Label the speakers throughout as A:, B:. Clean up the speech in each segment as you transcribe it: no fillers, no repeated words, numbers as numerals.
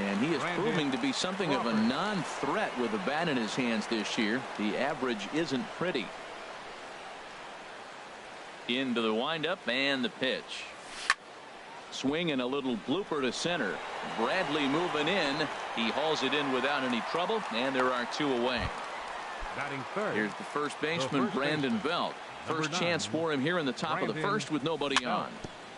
A: And he is proving to be something of a non-threat with a bat in his hands this year. The average isn't pretty. Into the windup and the pitch. Swing and a little blooper to center. Bradley moving in. He hauls it in without any trouble, and there are 2 away.
B: Batting third.
A: Here's the first baseman, Brandon Belt. First chance for him here in the top of the first with nobody on.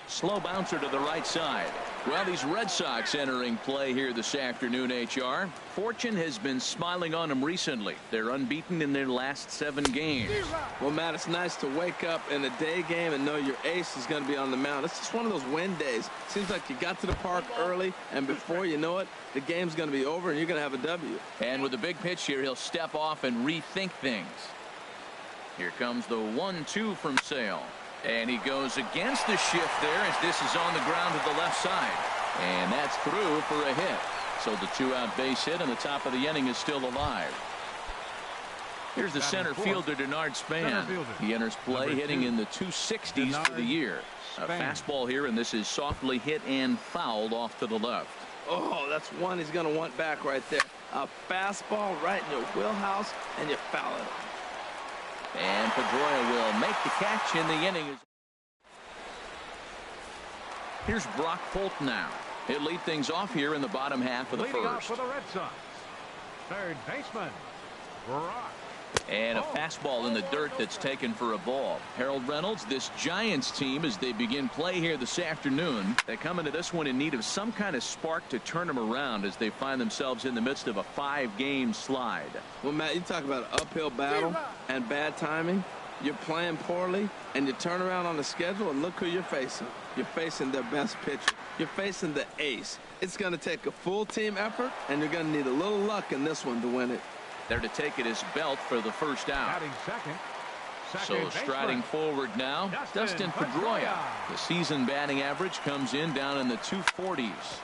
A: Slow bouncer to the right side. Well, these Red Sox entering play here this afternoon, HR. Fortune has been smiling on them recently. They're unbeaten in their last 7 games.
C: Well, Matt, it's nice to wake up in a day game and know your ace is going to be on the mound. It's just one of those win days. Seems like you got to the park early, and before you know it, the game's going to be over and you're going to have a W.
A: And with a big pitch here, he'll step off and rethink things. Here comes the 1-2 from Sale. And he goes against the shift there as this is on the ground to the left side. And that's through for a hit. So the 2-out base hit and the top of the inning is still alive. Here's the center fielder, Denard Span. He enters play hitting in the 260s for the year. A fastball here, and this is softly hit and fouled off to the left.
C: Oh, that's one he's going to want back right there. A fastball right in your wheelhouse, and you foul it.
A: And Pedroia will make the catch in the inning. Here's Brock Holt now. He'll lead things off here in the bottom half of the first.
B: For the Red Sox, third baseman, Brock.
A: And a fastball in the dirt that's taken for a ball. Harold Reynolds, this Giants team, as they begin play here this afternoon, they come into this one in need of some kind of spark to turn them around as they find themselves in the midst of a 5-game slide.
C: Well, Matt, you talk about an uphill battle and bad timing. You're playing poorly, and you turn around on the schedule, and look who you're facing. You're facing their best pitcher. You're facing the ace. It's going to take a full team effort, and you're going to need a little luck in this one to win it.
A: There to take it is Belt for the first out. So striding forward now, Dustin Pedroia. The season batting average comes in down in the 240s.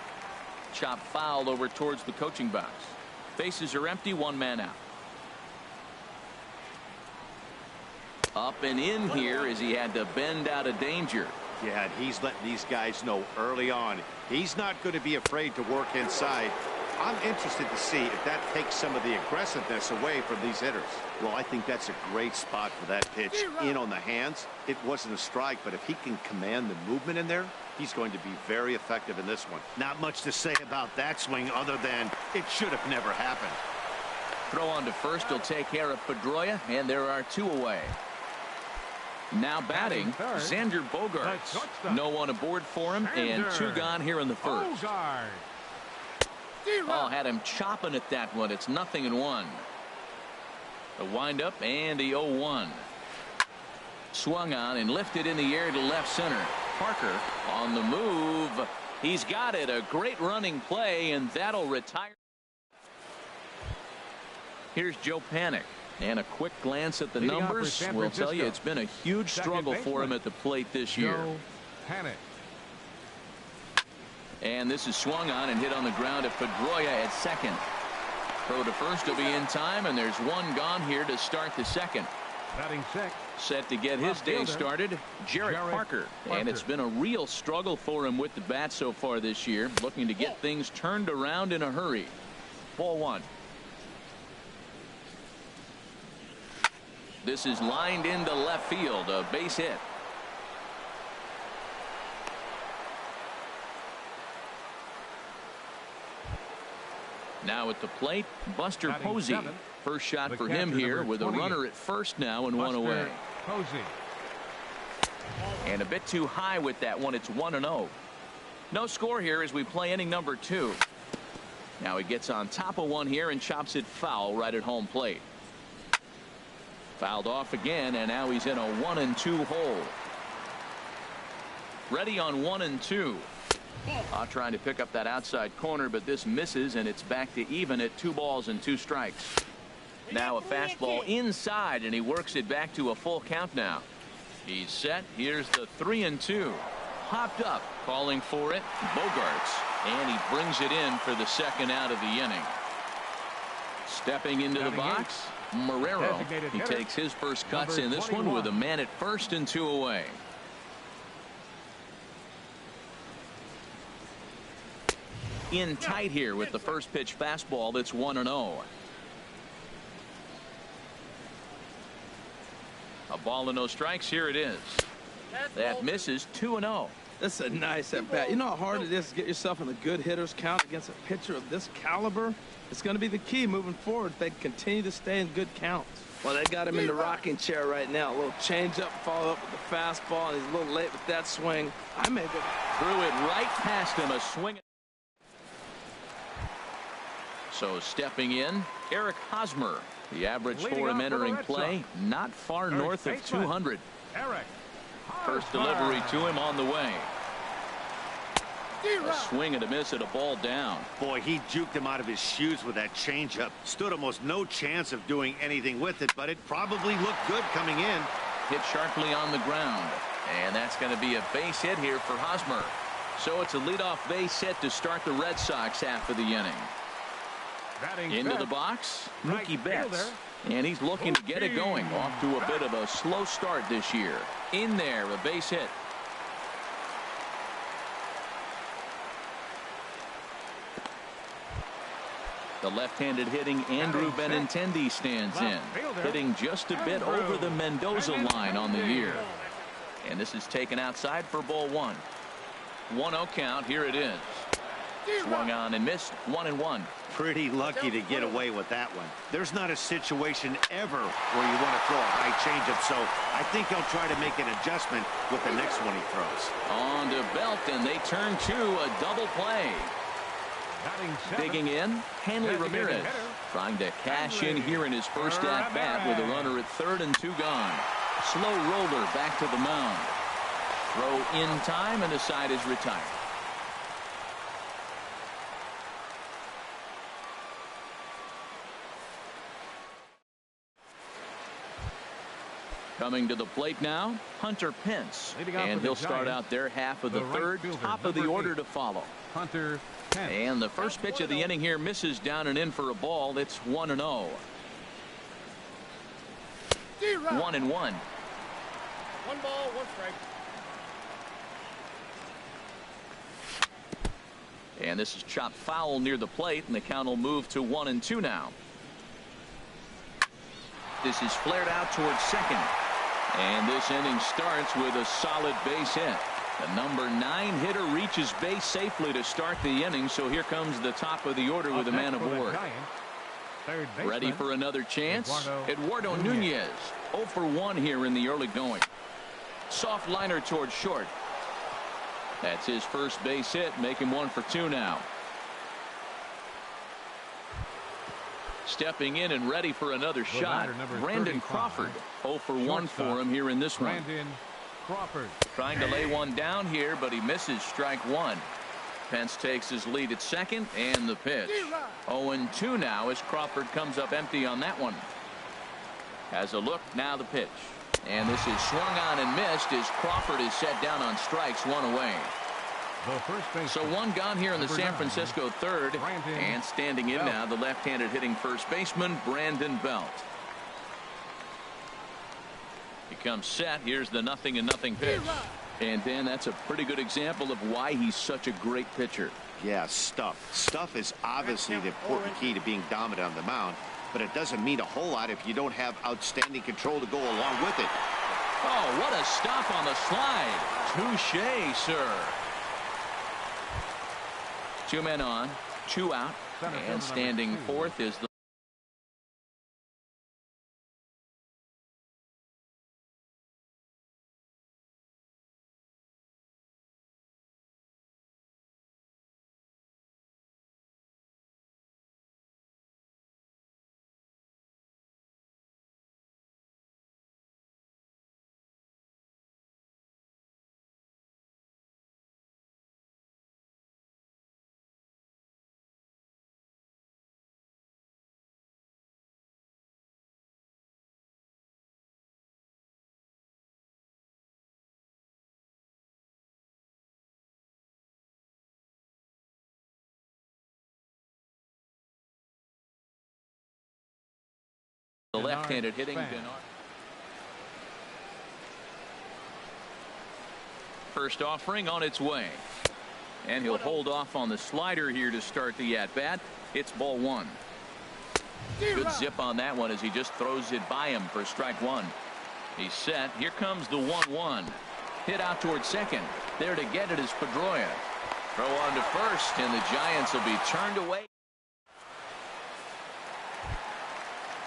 A: Chop foul over towards the coaching box. Bases are empty, 1 man out. Up and in here as he had to bend out of danger.
D: Yeah, and he's letting these guys know early on he's not going to be afraid to work inside. I'm interested to see if that takes some of the aggressiveness away from these hitters. Well, I think that's a great spot for that pitch. In on the hands. It wasn't a strike, but if he can command the movement in there, he's going to be very effective in this one. Not much to say about that swing other than it should have never happened.
A: Throw on to first will take care of Pedroia, and there are 2 away. Now batting, Xander Bogaerts. No one aboard for him, and 2 gone here in the first. Oh, had him chopping at that one. It's 0-1. The windup and the 0-1. Swung on and lifted in the air to left center. Parker on the move. He's got it. A great running play, and that'll retire. Here's Joe Panik. And a quick glance at the numbers will tell you it's been a huge struggle for him at the plate this year. And this is swung on and hit on the ground at Pedroia at second. Throw to first will be in time, and there's 1 gone here to start the second.
B: Batting sixth.
A: Set to get his day started, Jarrett Parker. And it's been a real struggle for him with the bat so far this year, looking to get things turned around in a hurry. Ball 1. This is lined into left field, a base hit. Now at the plate, Buster Posey. First shot for him here with a runner at first now and 1 away. And a bit too high with that one. It's 1-0. No score here as we play inning number 2. Now he gets on top of one here and chops it foul right at home plate. Fouled off again, and now he's in a 1-2 hole. Ready on 1-2. Trying to pick up that outside corner, but this misses, and it's back to even at 2 balls and 2 strikes. Now a fastball inside, and he works it back to a full count now. He's set. Here's the 3-2. Hopped up, calling for it. Bogaerts, and he brings it in for the second out of the inning. Stepping into the box, Marrero. He takes his first cuts in this one with a man at first and 2 away. in tight here with the first pitch fastball that's 1-0. A ball and no strikes. Here it is. That misses. 2-0.
C: This is a nice at bat. You know how hard it is to get yourself in a good hitter's count against a pitcher of this caliber? It's going to be the key moving forward if they continue to stay in good counts. Well, they got him in the rocking chair right now. A little changeup, follow up with the fastball, and he's a little late with that swing. I may go
A: threw it right past him. A swing. So stepping in, Eric Hosmer. The average for him entering play, not far north of 200.
B: Eric.
A: First delivery to him on the way. A swing and a miss at a ball down.
D: Boy, he juked him out of his shoes with that changeup. Stood almost no chance of doing anything with it, but it probably looked good coming in.
A: Hit sharply on the ground. And that's going to be a base hit here for Hosmer. So it's a leadoff base hit to start the Red Sox half of the inning. Into the box, Mookie Betts. And he's looking to get it going. Off to a bit of a slow start this year. In there, a base hit. The left-handed hitting Andrew Benintendi stands in, hitting just a bit over the Mendoza line on the year. And this is taken outside for ball one. 1-0 count. Here it is. Swung on and missed. 1-1.
D: Pretty lucky to get away with that one. There's not a situation ever where you want to throw a high changeup, so I think he'll try to make an adjustment with the next one he throws.
A: On to Belt, and they turn to a double play. Digging in, Hanley Ramirez trying to cash in here in his first at bat with a runner at third and 2 gone. Slow roller back to the mound. Throw in time, and the side is retired. Coming to the plate now, Hunter Pence. And he'll start out their half of the third, top of the order to follow.
B: Hunter Pence.
A: And the first pitch of the inning here misses down and in for a ball. It's 1-0. 1-1.
E: 1 ball, 1 strike.
A: And this is chopped foul near the plate, and the count will move to 1-2 now. This is flared out towards second. And this inning starts with a solid base hit. The number 9 hitter reaches base safely to start the inning, so here comes the top of the order with a man aboard. Ready for another chance? Eduardo Nunez. 0 for 1 here in the early going. Soft liner towards short. That's his first base hit, making 1 for 2 now. Stepping in and ready for another shot, Brandon Crawford. 0 for 1 for him here in this one.
B: Crawford.
A: Trying to lay one down here, but he misses strike 1. Pence takes his lead at second, and the pitch. 0-2 now as Crawford comes up empty on that one. Has a look, now the pitch. And this is swung on and missed as Crawford is set down on strikes, 1 away. So 1 gone here in the San Francisco third. And standing in now, the left-handed hitting first baseman, Brandon Belt. He comes set. Here's the 0-0 pitch. And Dan, that's a pretty good example of why he's such a great pitcher.
D: Yeah, stuff. Stuff is obviously the important key to being dominant on the mound, but it doesn't mean a whole lot if you don't have outstanding control to go along with it.
A: Oh, what a stop on the slide. Touché, sir. 2 men on, 2 out, and standing fourth is the left-handed hitting. First offering on its way. And he'll hold off on the slider here to start the at-bat. It's ball one. Good zip on that one as he just throws it by him for strike one. He's set. Here comes the 1-1. Hit out towards second. There to get it is Pedroia. Throw on to first, and the Giants will be turned away.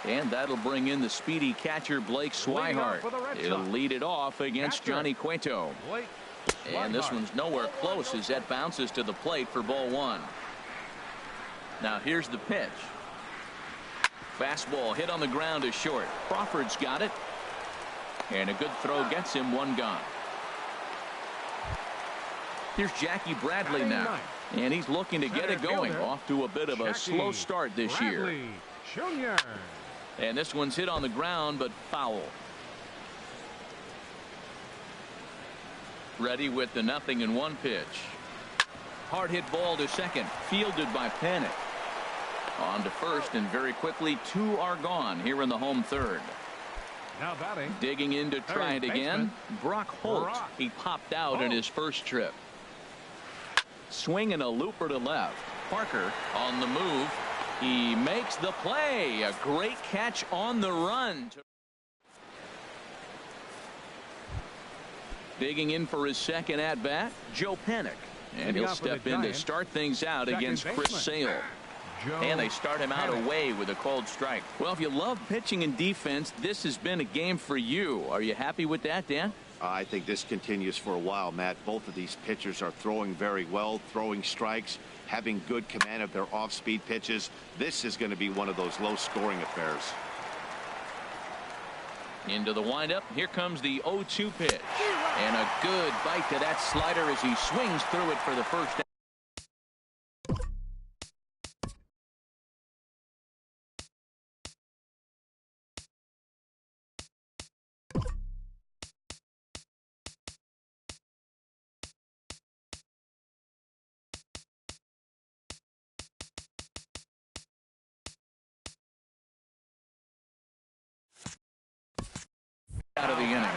A: And that'll bring in the speedy catcher Blake Swihart. He'll lead it off against Johnny Cueto. And this one's nowhere close as that bounces to the plate for ball one. Now here's the pitch. Fastball hit on the ground is short. Crawford's got it. And a good throw gets him one gone. Here's Jackie Bradley now. And he's looking to get it going. Off to a bit of a slow start this year. And this one's hit on the ground, but foul. Ready with the 0-1 pitch. Hard hit ball to second. Fielded by Panic. On to first, and very quickly 2 are gone here in the home third.
B: Now batting.
A: Digging in to try it again. Brock Holt. He popped out in his first trip. Swinging a looper to left. Parker on the move. He makes the play. A great catch on the run. Digging in for his second at bat, Joe Panic. And he'll step in to start things out against Chris Sale. And they start him out away with a cold strike. Well, if you love pitching and defense, this has been a game for you. Are you happy with that, Dan?
D: I think this continues for a while, Matt. Both of these pitchers are throwing very well, throwing strikes, having good command of their off-speed pitches. This is going to be one of those low-scoring affairs.
A: Into the windup. Here comes the 0-2 pitch. And a good bite to that slider as he swings through it for the first out. Out of the inning.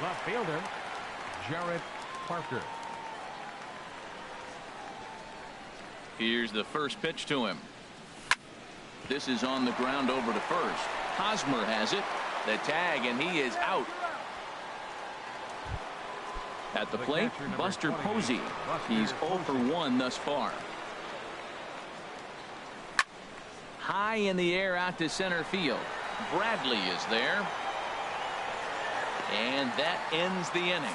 B: Left fielder, Jarrett Parker.
A: Here's the first pitch to him. This is on the ground over to first. Hosmer has it. The tag, and he is out. At the plate, Buster Posey. He's 0 for 1 thus far. High in the air out to center field. Bradley is there. And that ends the inning.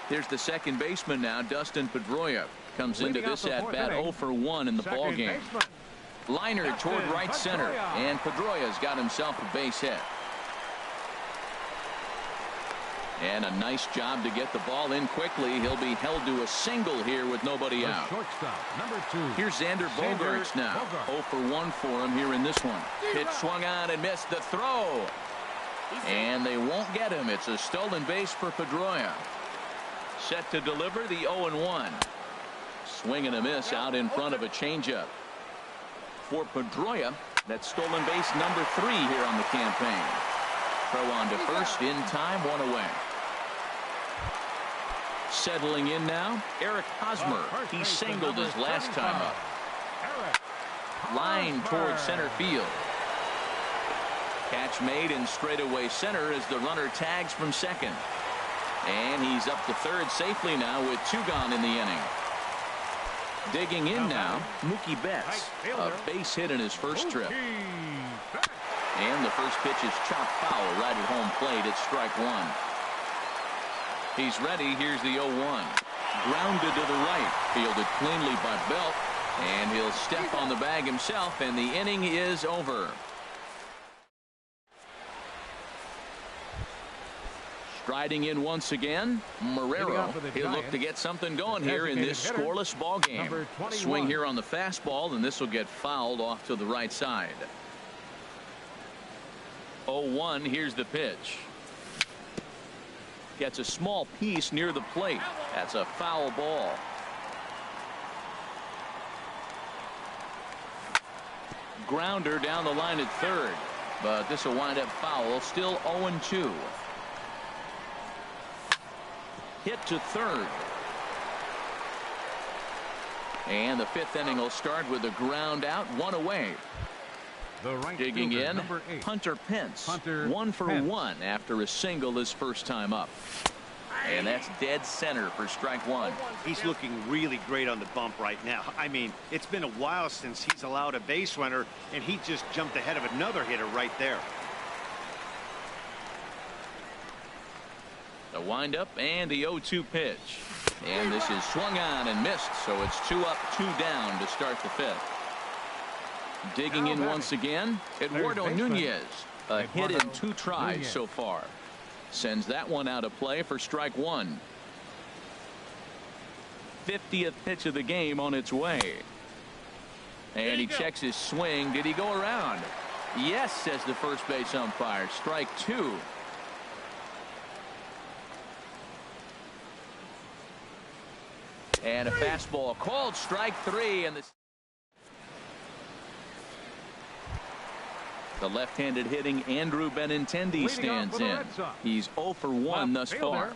A: Here's the second baseman now, Dustin Pedroia. Comes into this at-bat 0 for 1 in the ball game. Liner toward right center, and Pedroia's got himself a base hit. And a nice job to get the ball in quickly. He'll be held to a single here with nobody out. Here's Xander Bogaerts now. 0 for 1 for him here in this one. Pitch swung on and missed the throw. And they won't get him. It's a stolen base for Pedroia. Set to deliver the 0-1. Swing and a miss out in front of a changeup. For Pedroia, that's stolen base number 3 here on the campaign. Throw on to first in time, 1 away. Settling in now, Eric Hosmer. He singled his last time up. Line towards center field. Catch made in straightaway center as the runner tags from second. And he's up to third safely now with 2 gone in the inning. Digging in now, Mookie Betts. A base hit in his first trip. And the first pitch is chopped foul right at home plate. It's strike 1. He's ready. Here's the 0-1. Grounded to the right. Fielded cleanly by Belt. And he'll step on the bag himself, and the inning is over. Striding in once again, Marrero. He'll look to get something going here in this scoreless ball game. Swing here on the fastball, and this will get fouled off to the right side. 0-1. Here's the pitch. Gets a small piece near the plate. That's a foul ball. Grounder down the line at third, but this will wind up foul. Still 0-2. hit to third. And the fifth inning will start with a ground out, one away.
B: The right
A: Digging
B: fielder,
A: in,
B: number 8.
A: Hunter Pence.
B: Hunter
A: 1 for
B: Pence.
A: 1 after a single his first time up. And that's dead center for strike one.
D: He's looking really great on the bump right now. I mean, it's been a while since he's allowed a base runner, and he just jumped ahead of another hitter right there.
A: The windup and the 0-2 pitch. And this is swung on and missed, so it's 2 up, 2 down to start the fifth. Digging in once again, Eduardo Nunez. A hit in 2 tries so far. Sends that one out of play for strike one. 50th pitch of the game on its way. And he checks his swing. Did he go around? Yes, says the first base umpire. Strike two. And a fastball called strike three. And the left-handed hitting Andrew Benintendi stands in. He's 0 for 1 thus far.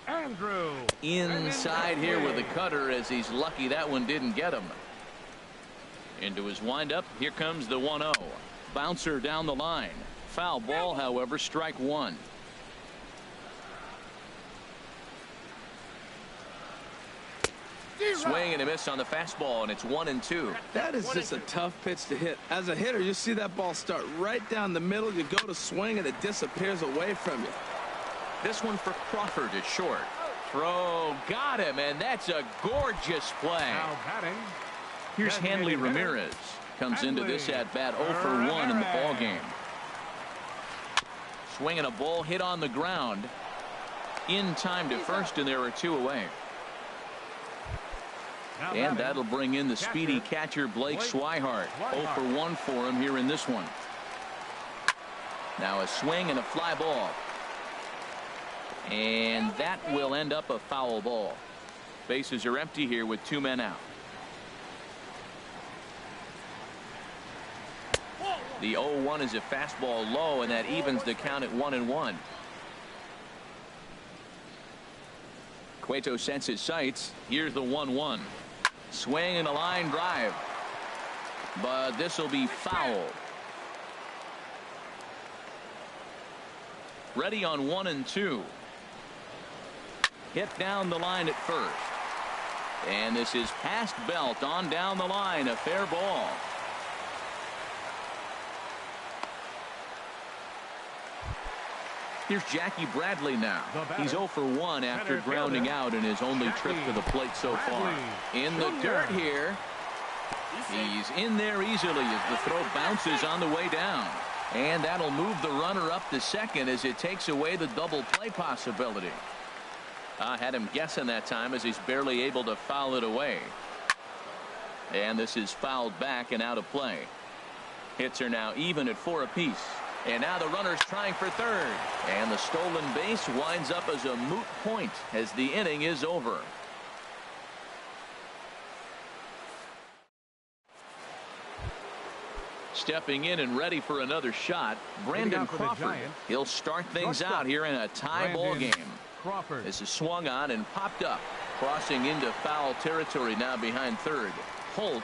B: Andrew
A: Inside here with a cutter, as he's lucky that one didn't get him. Into his windup. Here comes the 1-0. Bouncer down the line. Foul ball, however, strike one. Swing and a miss on the fastball, and it's 1-2.
C: That is just a tough pitch to hit. As a hitter, you see that ball start right down the middle. You go to swing, and it disappears away from you.
A: This one for Crawford is short. Throw, got him, and that's a gorgeous play.
B: now batting.
A: Here's Hanley Ramirez. Comes into this at bat 0 for 1 in the ball game. Swinging a ball hit on the ground. In time to first, and there are 2 away.
B: Now
A: And
B: batting.
A: that'll bring in the speedy catcher Blake Swihart. 0 for 1 for him here in this one. Now a swing and a fly ball. And that will end up a foul ball. Bases are empty here with 2 men out. The 0-1 is a fastball low, and that evens the count at 1-1. Cueto sets his sights. Here's the 1-1. Swing and a line drive. But this will be foul. Ready on 1-2. Hit down the line at first. And this is past Belt on down the line. A fair ball. Here's Jackie Bradley now. He's 0 for 1 after grounding out in his only trip to the plate so far. In the dirt here. He's in there easily as the throw bounces on the way down. And that'll move the runner up to second as it takes away the double play possibility. I had him guessing that time as he's barely able to foul it away. And this is fouled back and out of play. Hits are now even at 4 apiece. And now the runner's trying for third. And the stolen base winds up as a moot point as the inning is over. Stepping in and ready for another shot, Brandon Crawford. He'll start things out here in a tie ball game.
B: Crawford.
A: This is swung on and popped up. Crossing into foul territory now behind third. Holt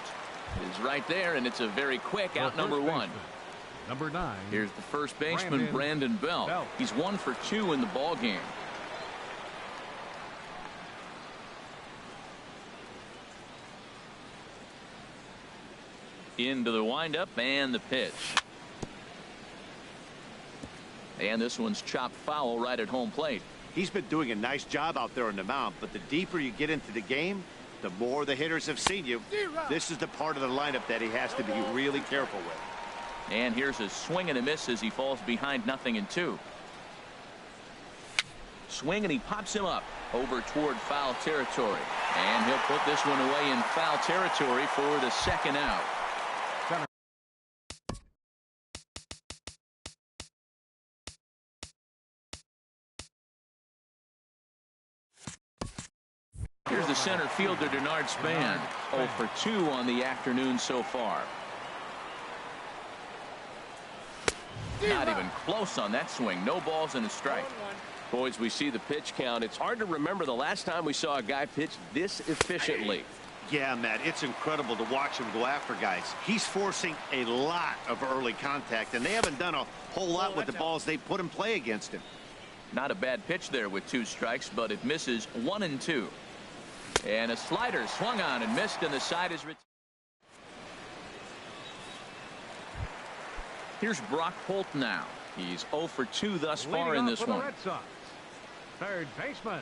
A: is right there, and it's a very quick out number 1.
B: Number 9.
A: Here's the first baseman, Brandon Belt. He's 1 for 2 in the ball game. Into the windup and the pitch. And this one's chopped foul right at home plate.
D: He's been doing a nice job out there on the mound, but the deeper you get into the game, the more the hitters have seen you. This is the part of the lineup that he has to be really careful with.
A: And here's a swing and a miss as he falls behind 0-2. Swing and he pops him up over toward foul territory. And he'll put this one away in foul territory for the second out. Here's the center fielder, Denard Span. 0 for 2 on the afternoon so far. Not even close on that swing. No balls and a strike. Boys, we see the pitch count. It's hard to remember the last time we saw a guy pitch this efficiently.
D: Yeah, Matt, it's incredible to watch him go after guys. He's forcing a lot of early contact, and they haven't done a whole lot with the balls they put in play against him.
A: Not a bad pitch there with 2 strikes, but it misses 1-2. And a slider swung on and missed, and the side is retired. Here's Brock Holt now. He's 0 for 2 thus far in this one.
B: Red Sox, third baseman.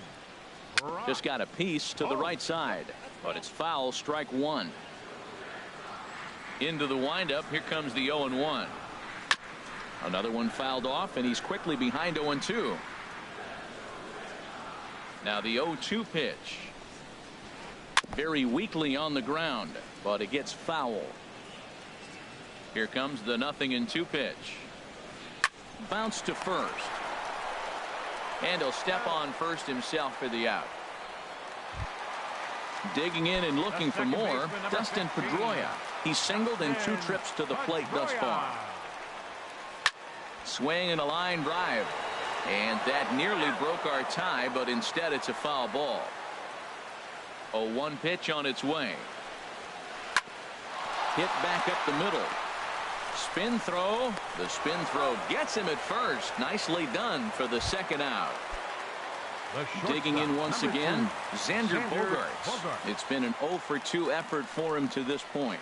A: Just got a piece to the right side, but it's foul, strike 1. Into the windup. Here comes the 0-1. Another one fouled off, and he's quickly behind 0-2. Now the 0-2 pitch. Very weakly on the ground, but it gets foul. Here comes the 0-2 pitch. Bounce to first. And he'll step on first himself for the out. Digging in and looking for more, Dustin Pedroia. He's singled in 2 trips to the plate thus far. Swing and a line drive. And that nearly broke our tie, but instead it's a foul ball. 0-1 pitch on its way. Hit back up the middle. Spin throw. The spin throw gets him at first. Nicely done for the second out. Digging in once again, Xander Bogaerts. It's been an 0 for 2 effort for him to this point.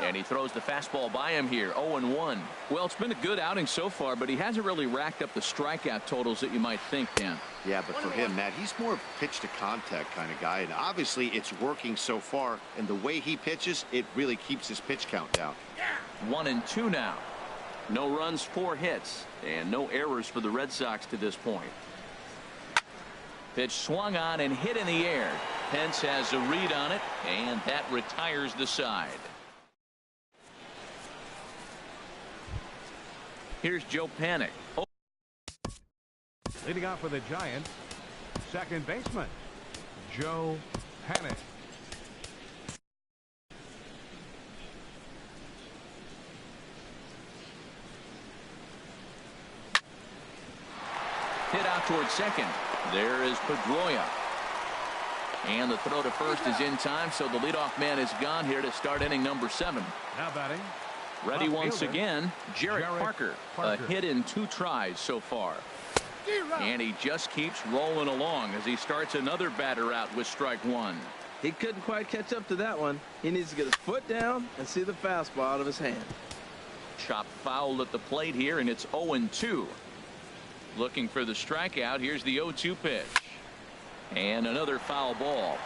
A: And he throws the fastball by him here. 0-1. Well, it's been a good outing so far, but he hasn't really racked up the strikeout totals that you might think, Dan.
D: Yeah, but for him, Matt, he's more of a pitch to contact kind of guy, and obviously it's working so far, and the way he pitches, it really keeps his pitch count down.
A: 1-2 now. No runs, 4 hits, and no errors for the Red Sox to this point. Pitch swung on and hit in the air. Pence has a read on it, and that retires the side. Here's Joe Panik.
B: Leading off for the Giants, second baseman, Joe Panik.
A: Hit out towards second. There is Pedroia. And the throw to first is in time, so the leadoff man is gone here to start inning number 7.
B: Now batting.
A: Ready once again, Jarrett Parker. A hit in 2 tries so far. And he just keeps rolling along as he starts another batter out with strike 1.
C: He couldn't quite catch up to that one. He needs to get his foot down and see the fastball out of his hand.
A: Chopped foul at the plate here, and it's 0-2. Looking for the strikeout. Here's the 0-2 pitch. And another foul ball.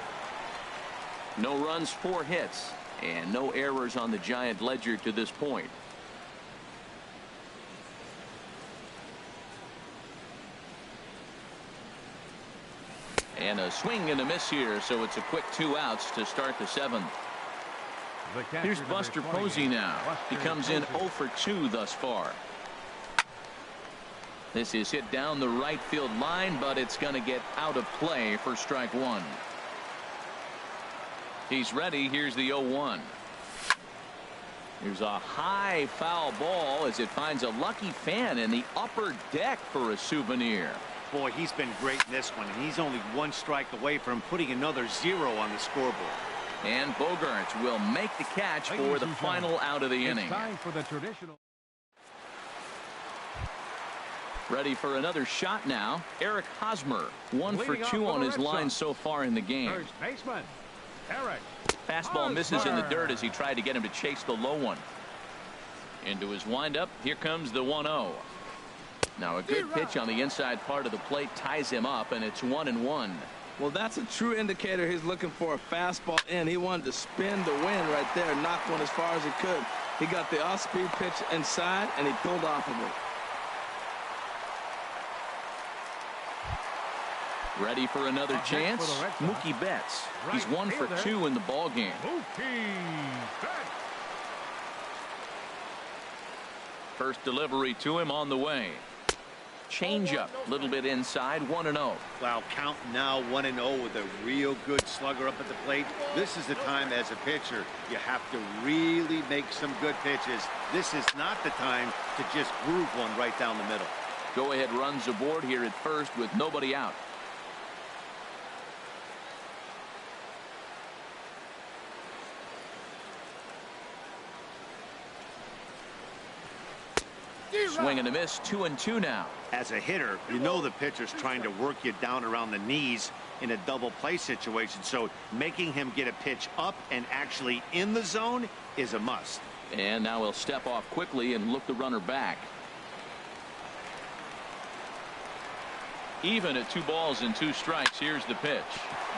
A: No runs, 4 hits. And no errors on the Giant ledger to this point. And a swing and a miss here, so it's a quick 2 outs to start the 7th. Here's Buster Posey now. He comes in 0 for 2 thus far. This is hit down the right field line, but it's going to get out of play for strike 1. He's ready. Here's the 0-1. Here's a high foul ball as it finds a lucky fan in the upper deck for a souvenir.
D: Boy, he's been great in this one, and he's only 1 strike away from putting another 0 on the scoreboard.
A: And Bogaerts will make the catch for the final out of the inning.
B: Time for the traditional.
A: Ready for another shot now. Eric Hosmer, 1 for 2 on his line so far in the game.
B: First baseman, Eric.
A: Fastball misses in the dirt as he tried to get him to chase the low one. Into his windup. Here comes the 1-0. Now a good pitch on the inside part of the plate ties him up, and it's 1-1.
C: Well, that's a true indicator. He's looking for a fastball in. He wanted to spin the wind right there, knocked one as far as he could. He got the off-speed pitch inside, and he pulled off of it.
A: Ready for another chance? Mookie Betts. He's 1 for 2 in the ball game. First delivery to him on the way. Changeup, a little bit inside, 1-0.
D: Wow, count now 1-0 with a real good slugger up at the plate. This is the time as a pitcher you have to really make some good pitches. This is not the time to just groove one right down the middle.
A: Go-ahead runs aboard here at first with nobody out. Swing and a miss, 2-2 now.
D: As a hitter, you know the pitcher's trying to work you down around the knees in a double play situation, so making him get a pitch up and actually in the zone is a must.
A: And now he'll step off quickly and look the runner back. Even at 2 balls and 2 strikes. Here's the pitch.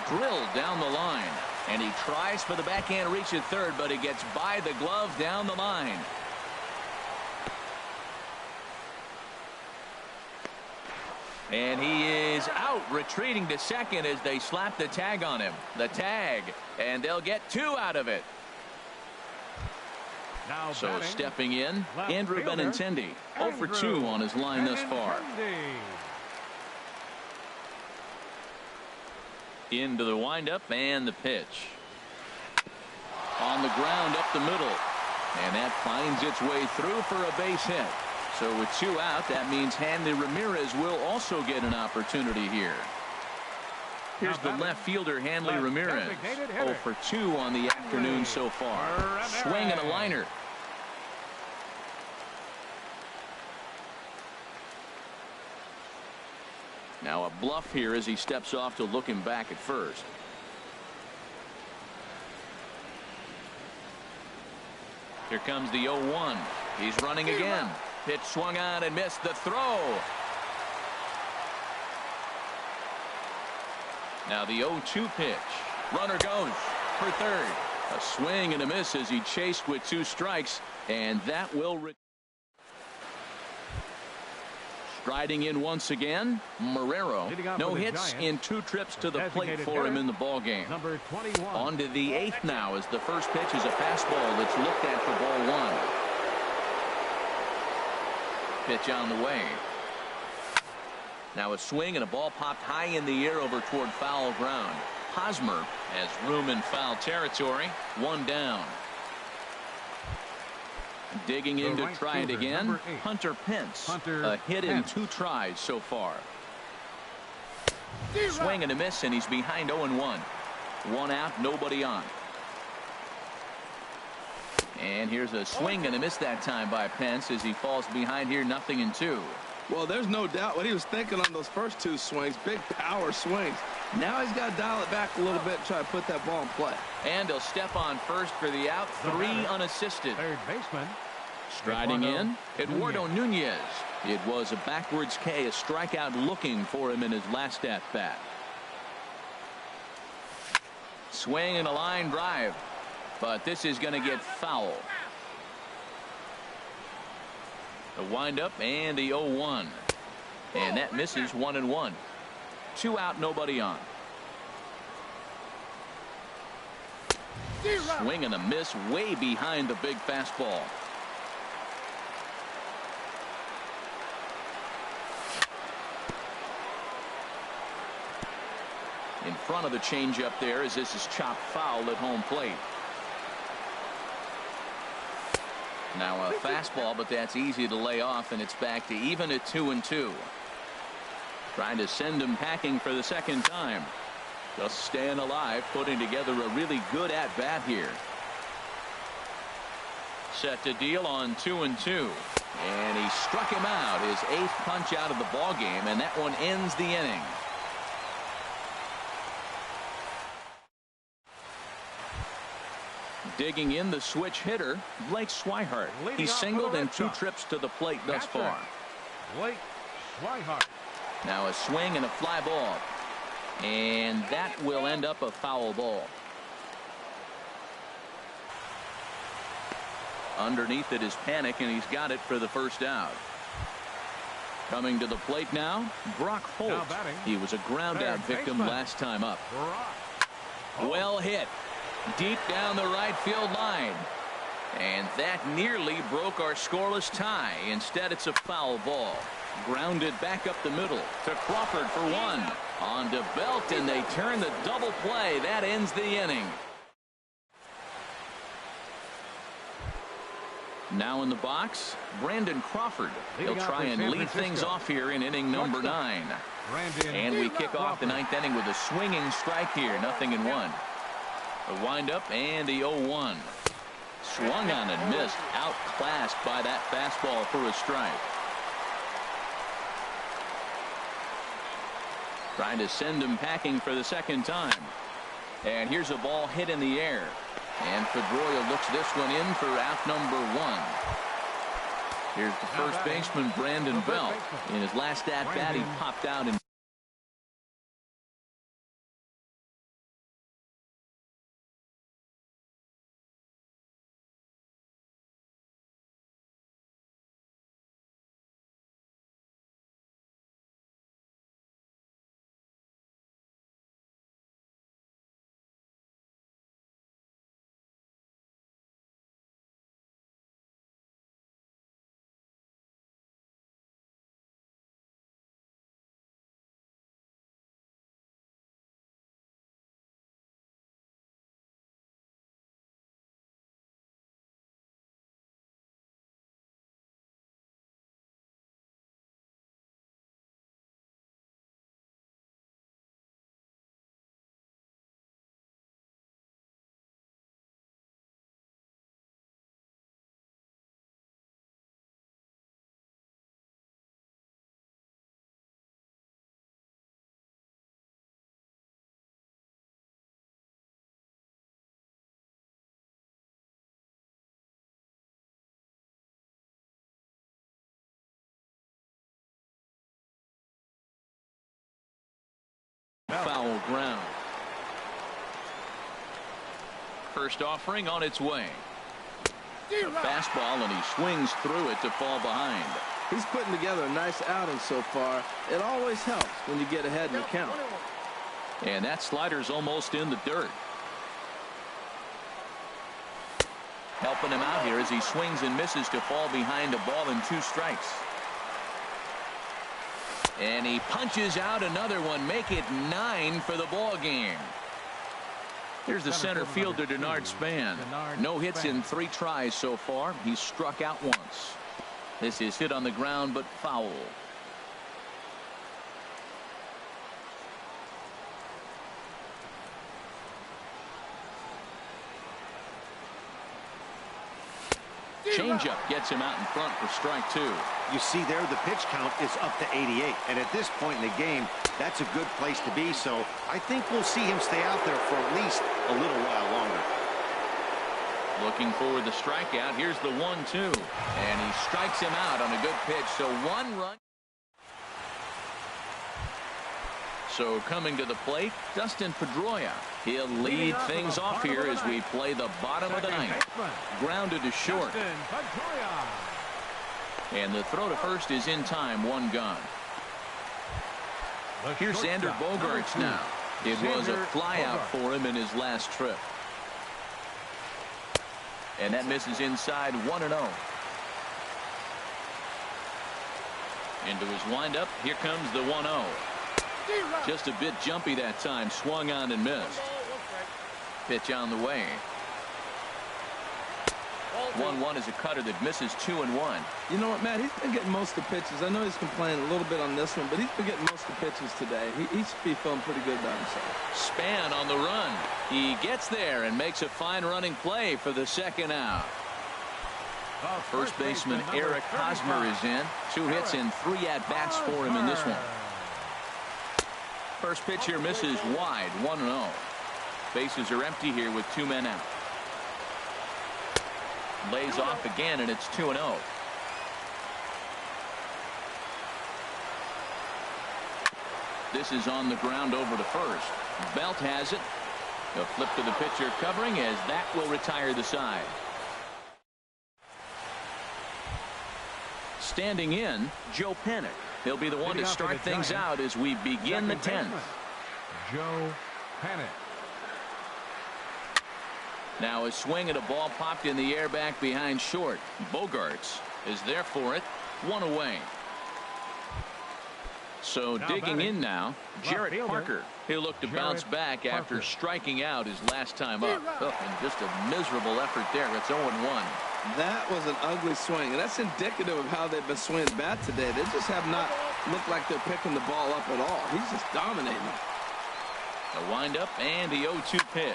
A: Drilled down the line. And he tries for the backhand reach at third, but he gets by the glove down the line. And he is out, retreating to second as they slap the tag on him. The tag, and they'll get 2 out of it.
B: Now
A: So
B: batting,
A: stepping in,
B: left
A: Andrew
B: fielder,
A: Benintendi. 0 for 2 on his line thus far. Into the windup and the pitch. On the ground up the middle. And that finds its way through for a base hit. So with 2 out, that means Hanley Ramirez will also get an opportunity here. Here's the left fielder, Hanley Ramirez. 0 for 2 on the afternoon so far. Swing and a liner. Now a bluff here as he steps off to look him back at first. Here comes the 0-1. He's running again. Pitch swung on and missed the throw. Now the 0-2 pitch. Runner goes for third. A swing and a miss as he chased with 2 strikes, and that will. Striding in once again, Marrero. No hits in 2 trips to the plate for him in the ball game.
B: Number 21.
A: On to the 8th now as the first pitch is a fastball that's looked at for ball 1. Pitch on the way. Now a swing and a ball popped high in the air over toward foul ground. Hosmer has room in foul territory. 1 down. Digging in to try it again. Hunter Pence. A hit in 2 tries so far. Swing and a miss, and he's behind 0-1. 1 out, nobody on. And here's a swing and a miss that time by Pence as he falls behind here, 0-2.
C: Well, there's no doubt what he was thinking on those first 2 swings. Big power swings. Now he's got to dial it back a little bit and try to put that ball in play.
A: And he'll step on first for the out. 3 unassisted.
B: Third baseman.
A: Striding in, Eduardo Nunez. It was a backwards K, a strikeout looking for him in his last at-bat. Swing and a line drive. But this is going to get foul. The windup and the 0-1. And that misses 1-1. 2 out, nobody on. Swing and a miss way behind the big fastball. In front of the changeup there as this is chopped foul at home plate. Now a fastball, but that's easy to lay off, and it's back to even at 2-2. Trying to send him packing for the second time. Just staying alive, putting together a really good at-bat here. Set to deal on 2-2. And he struck him out, his 8th punch out of the ball game, and that one ends the inning. Digging in the switch hitter, Blake Swihart. He's singled in 2 trips to the plate thus far.
B: Blake Swihart.
A: Now a swing and a fly ball. And that will end up a foul ball. Underneath it is Panic, and he's got it for the first out. Coming to the plate now, Brock Holt. He was a ground-out victim last time up. Well hit. Deep down the right field line. And that nearly broke our scoreless tie. Instead, it's a foul ball. Grounded back up the middle to Crawford for 1. On to Belt, and they turn the double play. That ends the inning. Now in the box, Brandon Crawford. He'll
B: Leading off
A: try
B: for
A: and
B: San
A: lead
B: Francisco.
A: things off here in inning number 9.
B: Brandon
A: And we kick off the
B: Crawford.
A: 9th inning with a swinging strike here. 0-1. A windup and the 0-1. Swung on and missed. Outclassed by that fastball for a strike. Trying to send him packing for the second time. And here's a ball hit in the air. And Pedroia looks this one in for out number 1. Here's the first baseman, Brandon Belt. In his last at-bat, he popped out in foul ground. First offering on its way. A fastball, and he swings through it to fall behind.
C: He's putting together a nice outing so far. It always helps when you get ahead in the count.
A: And that slider's almost in the dirt. Helping him out here as he swings and misses to fall behind a ball and 2 strikes. And he punches out another one, make it 9 for the ball game. Here's the center fielder, Denard Span. No hits in 3 tries so far. He's struck out once. This is hit on the ground, but foul. Changeup gets him out in front for strike 2.
D: You see there, the pitch count is up to 88. And at this point in the game, that's a good place to be. So I think we'll see him stay out there for at least a little while longer.
A: Looking for the strikeout. Here's the 1-2. And he strikes him out on a good pitch. So 1 run. So coming to the plate, Dustin Pedroia. He'll lead things off here as we play the bottom of the 9th. Grounded to short. And the throw to first is in time. 1 gone. Here's Xander Bogaerts now. It was a flyout for him in his last trip. And that misses inside. 1-0. Into his windup. Here comes the 1-0. Just a bit jumpy that time. Swung on and missed. Pitch on the way. 1-1 is a cutter that misses 2-1.
C: You know what, Matt? He's been getting most of the pitches. I know he's complaining a little bit on this one, but he's been getting most of the pitches today. He should be feeling pretty good about himself.
A: Span on the run. He gets there and makes a fine running play for the second out. First baseman Eric Hosmer is in. 2 hits and 3 at-bats for him in this one. First pitch here misses wide. 1-0. Bases are empty here with 2 men out. Lays off again, and it's 2-0. This is on the ground over to first. Belt has it. A flip to the pitcher covering as that will retire the side. Standing in, Joe Pennick. He'll be the one to start things out as we begin the 10th.
B: Joe Pennick.
A: Now a swing at a ball popped in the air back behind short. Bogaerts is there for it. 1 away. So
B: Now
A: digging
B: batting,
A: in now, Jarrett
B: fielder,
A: Parker. He'll look to bounce
B: Jarrett
A: back after
B: Parker.
A: striking out his last time up. Oh, and just a miserable effort there. It's 0-1.
C: That was an ugly swing, and that's indicative of how they've been swinging bat today. They just have not looked like they're picking the ball up at all. He's just dominating them.
A: A windup and the 0-2 pitch.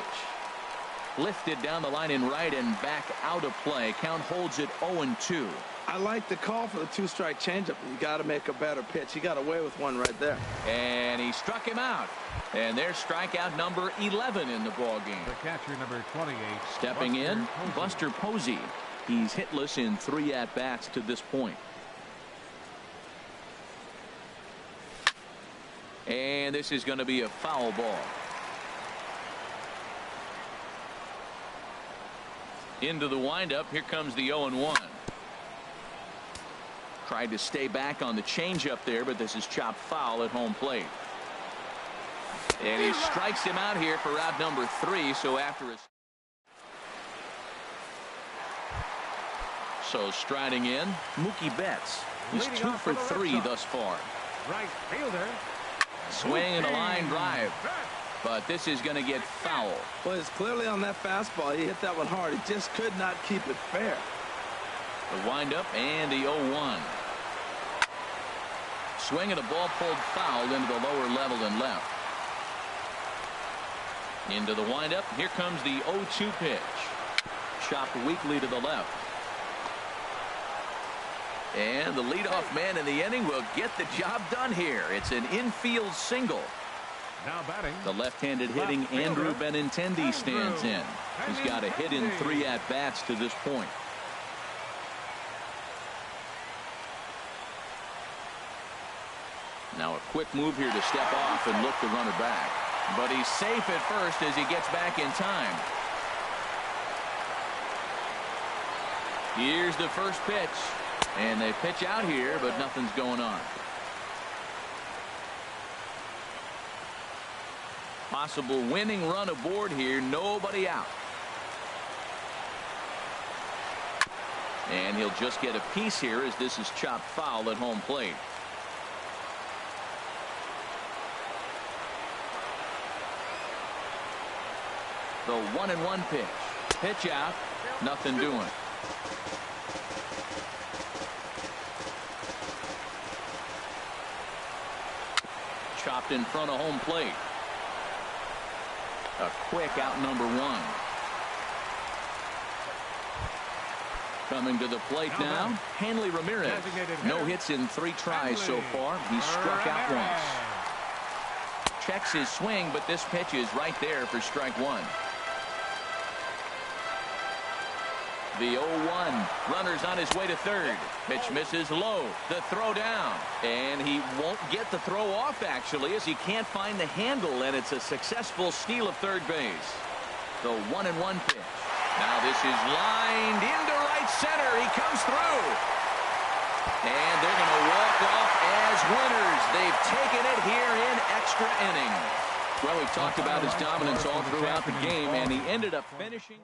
A: Lifted down the line in right and back out of play. Count holds it 0-2.
C: I like the call for the two-strike changeup. You got to make a better pitch. He got away with one right there.
A: And he struck him out. And there's strikeout number 11 in the ball game.
B: The catcher, number 28.
A: Stepping in,
B: Posey.
A: Buster Posey. He's hitless in 3 at-bats to this point. And this is going to be a foul ball. Into the windup. Here comes the 0-1. Tried to stay back on the changeup there, but this is chopped foul at home plate. And he strikes him out here for out number 3. So after his. So striding in, Mookie Betts. He's
B: Leading
A: 2
B: off
A: for
B: for the
A: 3
B: Red Sox.
A: thus far.
B: Right fielder.
A: Swing and a line drive.
B: Betts.
A: But this is going to get foul.
C: Well, it's clearly on that fastball. He hit that one hard. He just could not keep it fair.
A: The windup and the 0-1. Swing and a ball pulled foul into the lower level and left. Into the windup. Here comes the 0-2 pitch. Chopped weakly to the left. And the leadoff man in the inning will get the job done here. It's an infield single.
B: Now batting.
A: The left-handed hitting
B: Left fielder,
A: Andrew Benintendi stands in. He's got a hit in 3 at-bats to this point. Now a quick move here to step off and look the runner back. But he's safe at first as he gets back in time. Here's the first pitch. And they pitch out here, but nothing's going on. Possible winning run aboard here. Nobody out. And he'll just get a piece here as this is chopped foul at home plate. The 1-1 pitch. Pitch out. Nothing doing. Chopped in front of home plate. A quick out number 1. Coming to the plate now, Hanley Ramirez. No hits in 3 tries so far. He's struck out once. Checks his swing, but this pitch is right there for strike 1. The 0-1. Runner's on his way to third. Pitch misses low. The throw down. And he won't get the throw off, actually, as he can't find the handle, and it's a successful steal of third base. The 1-1 pitch. Now this is lined into right center. He comes through. And they're going to walk off as winners. They've taken it here in extra innings. Well, we've talked about his dominance all throughout the game, and he ended up finishing.